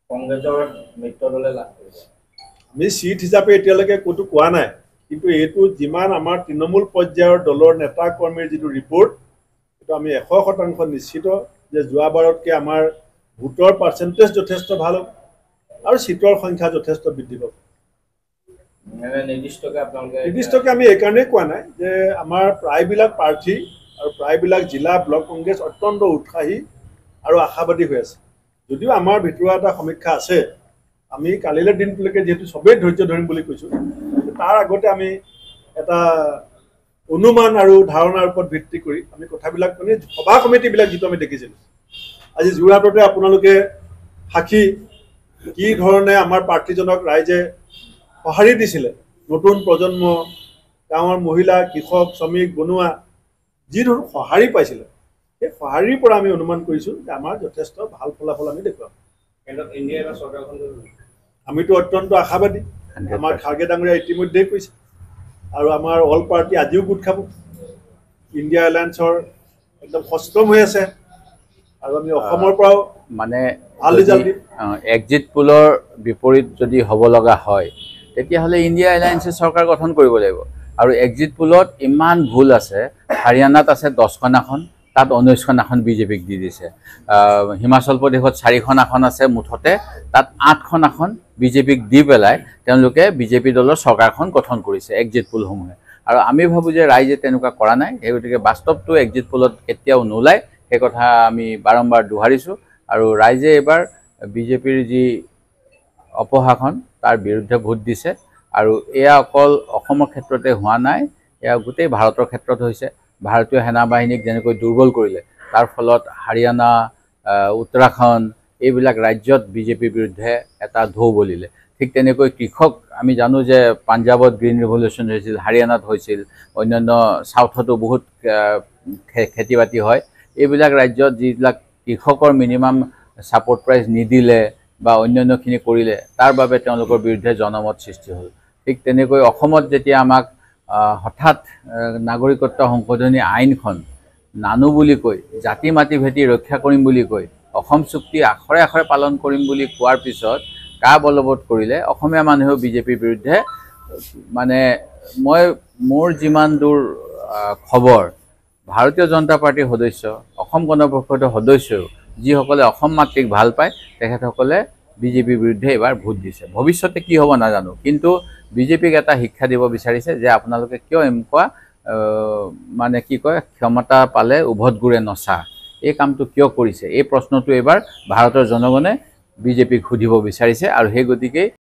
কংগ্ৰেছৰ মিত্ৰ দলে লাভ কৰিছে আমি সিট হিচাপে এতিয়ালৈকে ক'তো কোৱা নাই কিন্তু এইটো যিমান আমাৰ তৃণমূল পৰ্যায়ৰ দলৰ নেতা কৰ্মীৰ যিটো ৰিপৰ্ট এইটো আমি 100% নিশ্চিত যে যোৱাবাৰতকৈ আমাৰ ভোটৰ পাৰ্চেণ্টেজ যথেষ্ট ভাল আৰু সিটৰ সংখ্যা যথেষ্ট বৃদ্ধি পাব নিৰ্দিষ্টকৈ আমি এইকাৰণেই কোৱা নাই যে আমাৰ প্ৰায়বিলাক প্ৰাৰ্থী আৰু প্ৰায়বিলাক জিলা ব্লক কংগ্ৰেছ অত্যন্ত উৎসাহী আৰু আশাবাদী হৈ আছে যদিও আমাৰ ভিতৰুৱা এটা সমীক্ষা আছে আমি কালিলৈ দিনটোলৈকে যেহেতু সবেই ধৈৰ্য ধৰিম বুলি কৈছোঁ তাৰ আগতে আমি এটা অনুমান আৰু ধাৰণাৰ ওপৰত ভিত্তি কৰি আমি কথাবিলাক মানে সভা কমিটিবিলাক যিটো আমি দেখিছিলোঁ আজি যোৰহাটতে আপোনালোকে সাক্ষী কি ধৰণে আমাৰ প্ৰাৰ্থীজনক ৰাইজে সঁহাৰি দিছিলে নতুন প্ৰজন্ম গাঁৱৰ মহিলা কৃষক শ্ৰমিক বনুৱা যি ধৰণৰ সঁহাৰি পাইছিলে সেই সঁহাৰিৰ পৰা আমি অনুমান কৰিছোঁ যে আমাৰ যথেষ্ট ভাল ফলাফল আমি দেখুৱাম আমিতো অত্যন্ত আশাবাদী আমাৰ খাৰ্গে ডাঙৰীয়া ইতিমধ্যেই কৈছে আৰু আমাৰ অল পাৰ্টি আজিও গোট খাব ইণ্ডিয়া এলায়েন্সৰ একদম সষ্টম হৈ আছে আৰু আমি অসমৰ পৰাও মানে এক্সিট পোলৰ বিপৰীত যদি হ'ব লগা হয় তেতিয়াহ'লে ইণ্ডিয়া এলায়েন্সে চৰকাৰ গঠন কৰিব লাগিব আৰু এক্সিট পোলত ইমান ভুল আছে হাৰিয়ানাত আছে 10খন আসন তাত 19খন আসন বিজেপিক দি দিছে হিমাচল প্ৰদেশত 4খন আসন আছে মুঠতে তাত 8খন আসন বিজেপিক দি পেলাই তেওঁলোকে বিজেপি দলৰ চৰকাৰখন গঠন কৰিছে এক্সিট পোলসমূহে আৰু আমি ভাবোঁ যে ৰাইজে তেনেকুৱা কৰা নাই সেই গতিকে বাস্তৱটো এক্সিট পোলত কেতিয়াও নোলায় সেই কথা আমি বাৰম্বাৰ দোহাৰিছোঁ আৰু ৰাইজে এবাৰ বিজেপিৰ যি অপশাসন তাৰ বিৰুদ্ধে ভোট দিছে আৰু এয়া অকল অসমৰ ক্ষেত্ৰতে হোৱা নাই এয়া গোটেই ভাৰতৰ ক্ষেত্ৰত হৈছে ভাৰতীয় সেনা বাহিনীক যেনেকৈ দুৰ্বল কৰিলে তাৰ ফলত হাৰিয়ানা উত্তৰাখণ্ড এইবিলাক ৰাজ্যত বিজেপিৰ বিৰুদ্ধে এটা ঢৌ বলিলে ঠিক তেনেকৈ কৃষক আমি জানো যে পাঞ্জাবত গ্ৰীণ ৰিভলিউশ্যন হৈছিল হাৰিয়ানাত হৈছিল অন্যান্য সাউথতো বহুত খেতি বাতি হয় এইবিলাক ৰাজ্যত যিবিলাক কৃষকৰ মিনিমাম ছাপোৰ্ট প্ৰাইচ নিদিলে বা অন্যান্যখিনি কৰিলে তাৰ বাবে তেওঁলোকৰ বিৰুদ্ধে জনমত সৃষ্টি হ'ল ঠিক তেনেকৈ অসমত যেতিয়া আমাক হঠাৎ নাগৰিকত্ব সংশোধনী আইনখন নানো বুলি কৈ জাতি মাটি ভেটি ৰক্ষা কৰিম বুলি কৈ অসম চুক্তি আখৰে আখৰে পালন কৰিম বুলি কোৱাৰ পিছত কা বলবৎ কৰিলে অসমীয়া মানুহেও বিজেপিৰ বিৰুদ্ধে মানে মই মোৰ যিমান দূৰ খবৰ ভাৰতীয় জনতা পাৰ্টিৰ সদস্য অসম গণ পৰিষদৰ সদস্যও যিসকলে অসম মাতৃক ভাল পায় তেখেতসকলে বিজেপিৰ বিৰুদ্ধে এবাৰ ভোট দিছে ভৱিষ্যতে কি হ'ব নাজানো কিন্তু বিজেপিক এটা শিক্ষা দিব বিচাৰিছে যে আপোনালোকে কিয় এনেকুৱা মানে কি কয় ক্ষমতা পালে উভত গুৰে নচা এই কামটো কিয় কৰিছে এই প্ৰশ্নটো এবাৰ ভাৰতৰ জনগণে বিজেপিক সুধিব বিচাৰিছে আৰু সেই গতিকে